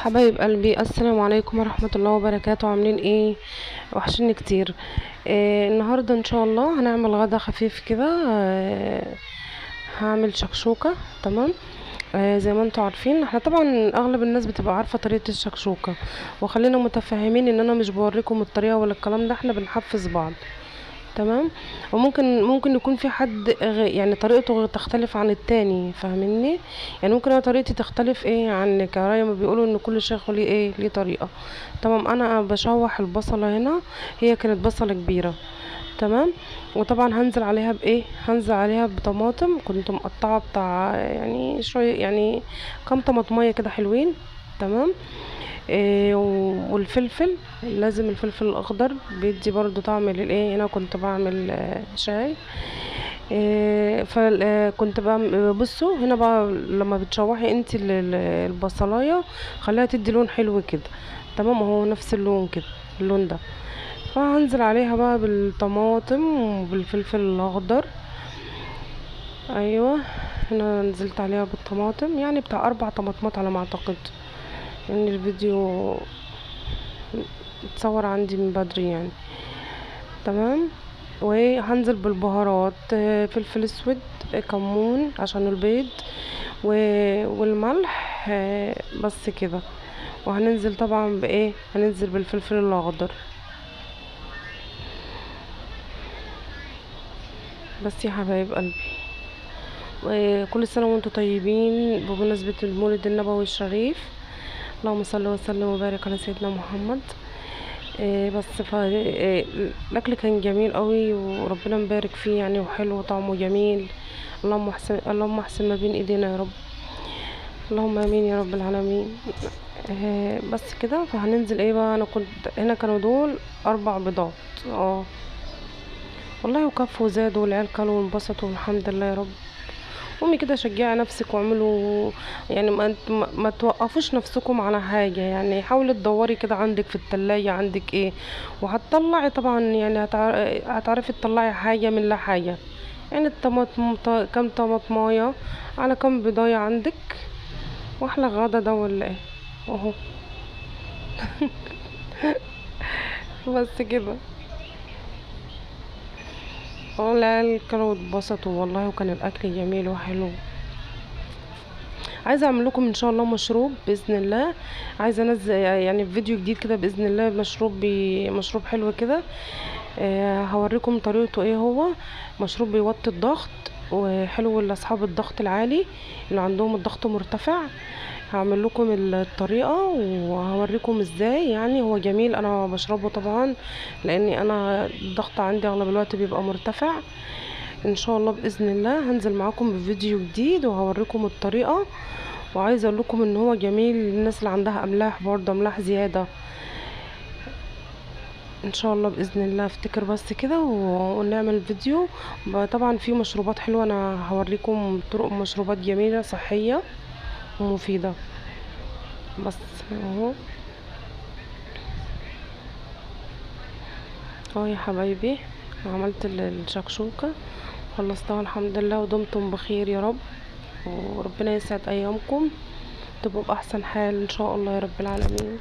حبايب قلبي، السلام عليكم ورحمة الله وبركاته. عاملين ايه؟ وحشني كتير. النهاردة ان شاء الله هنعمل غدا خفيف كده. هعمل شكشوكة. تمام. زي ما انتوا عارفين، احنا طبعا اغلب الناس بتبقى عارفة طريقة الشكشوكة، وخلينا متفاهمين ان انا مش بوريكم الطريقة ولا الكلام ده، احنا بنحفز بعض. تمام. وممكن يكون في حد يعني طريقته تختلف عن التاني، فاهميني؟ يعني ممكن انا طريقتي تختلف عن كراية ما بيقولوا ان كل شيخ ليه ليه طريقة. تمام. انا بشوح البصلة هنا، هي كانت بصلة كبيرة. تمام. وطبعا هنزل عليها بطماطم، كنت مقطعة بتاع يعني شوية، يعني كام طماطمية كده حلوين. تمام. والفلفل، لازم الفلفل الاخضر بيدي برضو طعم للايه. هنا كنت بعمل شاي. فكنت بقى بصوا هنا بقى، لما بتشوحي انت البصلايه، خليها تدي لون حلو كده. تمام. هو نفس اللون كده، اللون ده. فهنزل عليها بقى بالطماطم وبالفلفل الاخضر. ايوه. هنا نزلت عليها بالطماطم، يعني بتاع 4 طماطمات على ما اعتقد، ان الفيديو اتصور عندي من بدري يعني. تمام. وهنزل بالبهارات، فلفل اسود، كمون عشان البيض، والملح، بس كده. وهننزل طبعا هننزل بالفلفل الاخضر. بس يا حبايب قلبي، وكل سنه وانتم طيبين بمناسبه المولد النبوي الشريف. اللهم صل وسلم وبارك على سيدنا محمد. بس الاكل كان جميل قوي، وربنا مبارك فيه يعني، وحلو وطعمه جميل. اللهم احسن ما بين ايدينا يا رب. اللهم امين يا رب العالمين. بس كده. فهننزل بقى، انا كنت هنا كانوا دول 4 بيضات. اه والله، وكفوا وزادوا، والعيال كلوا وانبسطوا، والحمد لله يا رب. قومي كده شجعي نفسك واعملوا، يعني ما توقفوش نفسكم على حاجة. يعني حاولي تدوري كده عندك في التلاجة عندك وهتطلعي طبعا، يعني هتعرفي تطلعي حاجة من لا حاجة. يعني الطماطم، كام طماطماية على كام بضاية عندك، واحلى غدا ده ولا ايه؟ اهو. بس كده. العيال كانوا اتبسطوا والله، وكان الاكل جميل وحلو. عايزه اعمل لكم ان شاء الله مشروب باذن الله. عايزه انزل يعني فيديو جديد كده باذن الله، مشروب حلو كده. هوريكم طريقته هو مشروب بيوطي الضغط، وحلو لاصحاب الضغط العالي اللي عندهم الضغط مرتفع. هعمل لكم الطريقه وهوريكم ازاي. يعني هو جميل، انا بشربه طبعا لاني انا الضغط عندي اغلب الوقت بيبقى مرتفع. ان شاء الله باذن الله هنزل معاكم بفيديو جديد وهوريكم الطريقه. وعايزه اقول لكم ان هو جميل للناس اللي عندها املاح، برضه املاح زياده. ان شاء الله باذن الله افتكر بس كده ونعمل فيديو. طبعا في مشروبات حلوه، انا هوريكم طرق مشروبات جميله صحيه ومفيده. بس اهو. يا حبايبي، عملت الشكشوكه، خلصتها الحمد لله، ودمتم بخير يا رب، وربنا يسعد ايامكم، تبقوا باحسن حال ان شاء الله يا رب العالمين.